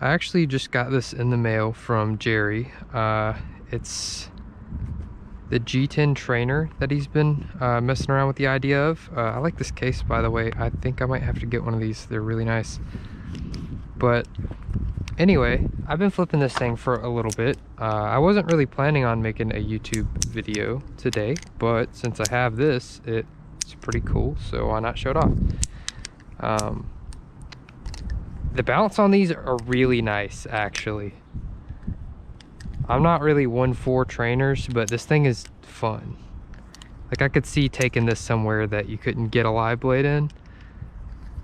I actually just got this in the mail from Jerry. It's the G10 trainer that he's been messing around with the idea of. I like this case, by the way. I think I might have to get one of these. They're really nice. But anyway, I've been flipping this thing for a little bit. I wasn't really planning on making a YouTube video today, but since I have this, it's pretty cool, so why not show it off? The bounce on these are really nice, actually. I'm not really one for trainers, but this thing is fun. Like, I could see taking this somewhere that you couldn't get a live blade in.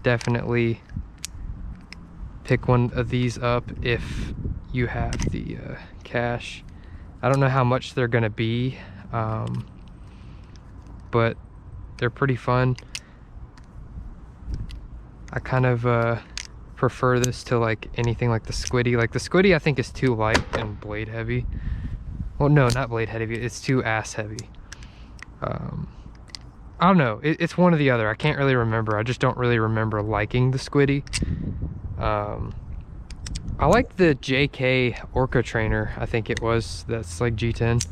Definitely pick one of these up if you have the cash. I don't know how much they're gonna be, but they're pretty fun. I kind of prefer this to like anything like the Squiddy. Like the Squiddy I think is too light and blade heavy. Well, no, not blade heavy, it's too ass heavy. I don't know, it's one or the other. I can't really remember. I just don't really remember liking the Squiddy. I like the JK Orca trainer, I think it was, that's like G10.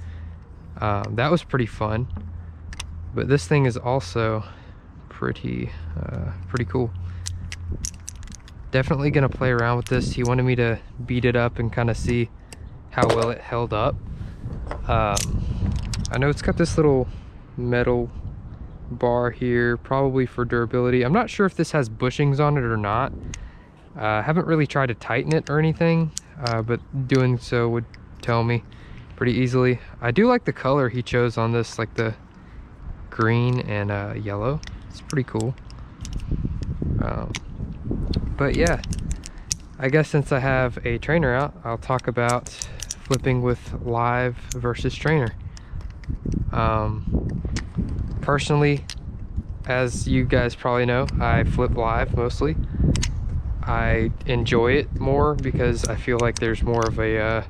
That was pretty fun, but this thing is also pretty cool. Definitely gonna play around with this. He wanted me to beat it up and kind of see how well it held up. I know it's got this little metal bar here, probably for durability. I'm not sure if this has bushings on it or not. I haven't really tried to tighten it or anything, but doing so would tell me pretty easily. I do like the color he chose on this, like the green and yellow. It's pretty cool. But yeah, I guess since I have a trainer out, I'll talk about flipping with live versus trainer. Personally, as you guys probably know, I flip live mostly. I enjoy it more because I feel like there's more of a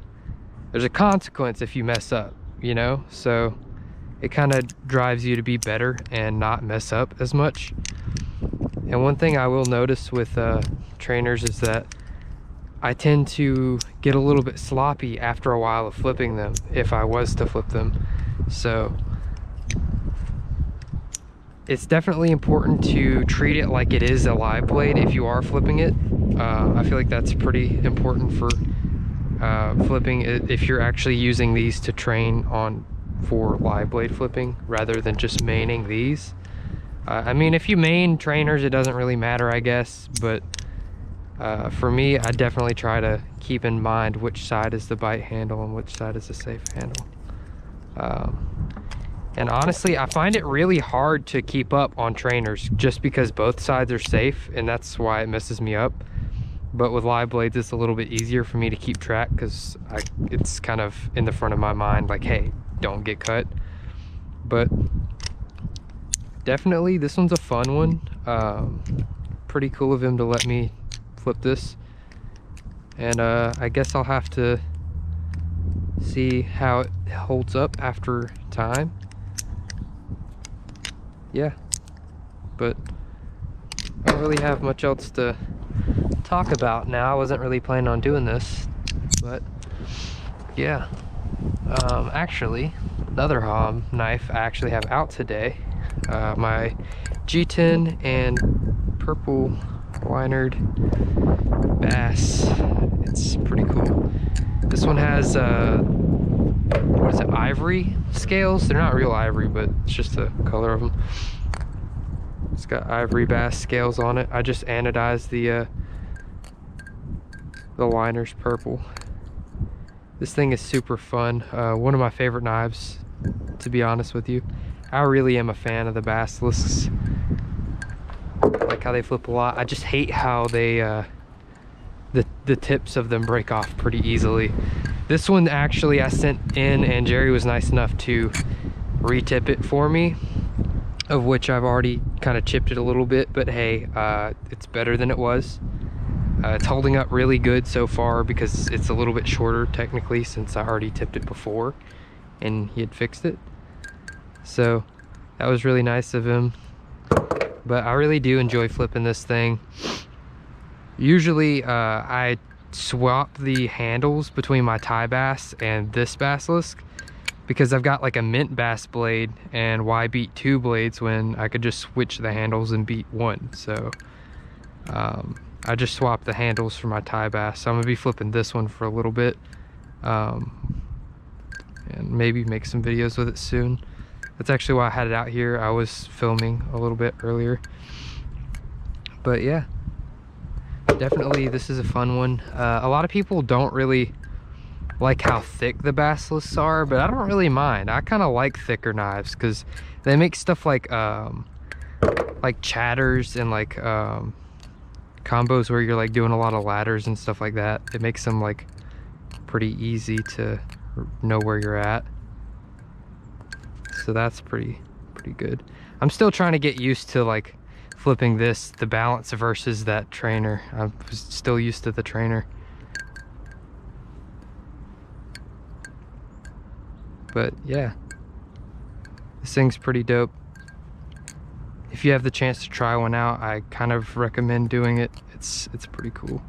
there's a consequence if you mess up, you know? So it kind of drives you to be better and not mess up as much. And one thing I will notice with trainers is that I tend to get a little bit sloppy after a while of flipping them, if I was to flip them. So it's definitely important to treat it like it is a live blade if you are flipping it. I feel like that's pretty important for flipping it if you're actually using these to train on for live blade flipping rather than just maining these. I mean, if you main trainers, it doesn't really matter, I guess, but for me, I definitely try to keep in mind which side is the bite handle and which side is the safe handle. And honestly, I find it really hard to keep up on trainers just because both sides are safe, and that's why it messes me up. But with live blades, it's a little bit easier for me to keep track because it's kind of in the front of my mind, like, hey, don't get cut. But definitely, this one's a fun one. Pretty cool of him to let me flip this. And I guess I'll have to see how it holds up after time. Yeah, but I don't really have much else to talk about now. I wasn't really planning on doing this, but yeah. Actually, the other knife I actually have out today, my G10 and purple linered bass. It's pretty cool. This one has what is it, ivory scales? They're not real ivory, but it's just the color of them. It's got ivory bass scales on it. I just anodized the liners purple. This thing is super fun. One of my favorite knives, to be honest with you. I really am a fan of the Basilisks. I like how they flip a lot. I just hate how they the tips of them break off pretty easily. This one actually I sent in, and Jerry was nice enough to re-tip it for me, of which I've already kind of chipped it a little bit, but hey, it's better than it was. It's holding up really good so far because it's a little bit shorter technically, since I already tipped it before and he had fixed it. So that was really nice of him. But I really do enjoy flipping this thing. Usually I swap the handles between my Thai bass and this basilisk, because I've got like a mint bass blade, and why beat 2 blades when I could just switch the handles and beat 1. So I just swapped the handles for my Thai bass, so I'm gonna be flipping this one for a little bit, and maybe make some videos with it soon. That's actually why I had it out here. I was filming a little bit earlier, but yeah, definitely this is a fun one. A lot of people don't really like how thick the basilisks are, but I don't really mind. I kind of like thicker knives because they make stuff like chatters and like combos where you're like doing a lot of ladders and stuff like that. It makes them like pretty easy to know where you're at, so that's pretty good. I'm still trying to get used to like flipping the balance versus that trainer. I was still used to the trainer, but yeah, this thing's pretty dope. If you have the chance to try one out, I kind of recommend doing it. It's pretty cool.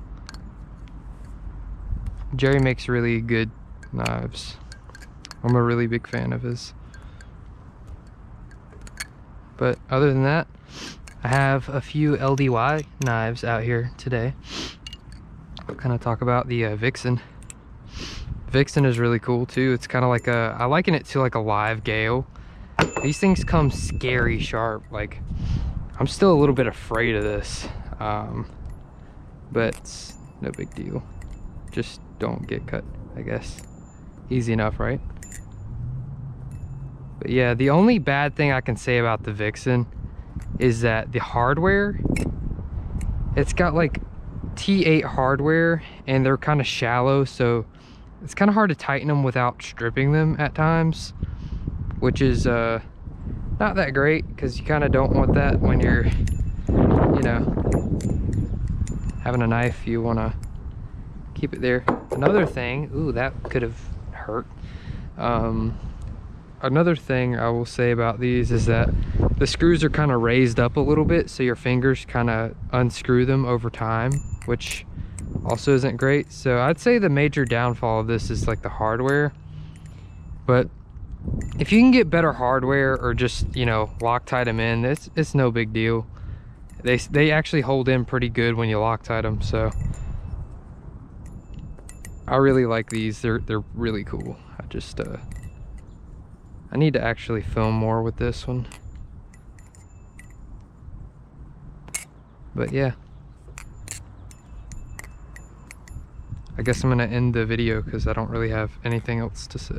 Jerry makes really good knives. I'm a really big fan of his. But other than that, I have a few LDY knives out here today. I'll kind of talk about the Vixen. Vixen is really cool too. It's kind of like I liken it to like a live Gale. These things come scary sharp. Like, I'm still a little bit afraid of this, but it's no big deal. Just don't get cut, I guess. Easy enough, right? But yeah, the only bad thing I can say about the Vixen is that the hardware, it's got like T8 hardware, and they're kind of shallow, so it's kind of hard to tighten them without stripping them at times, which is not that great, because you kind of don't want that when you're, you know, having a knife. You want to keep it there. Another thing, ooh, that could have hurt. Another thing I will say about these is that the screws are kind of raised up a little bit, so your fingers kind of unscrew them over time, which also isn't great. So I'd say the major downfall of this is like the hardware, but if you can get better hardware or just, you know, Loctite them in, it's no big deal. They actually hold in pretty good when you Loctite them, so I really like these. They're really cool. I need to actually film more with this one. But yeah, I guess I'm gonna end the video because I don't really have anything else to say.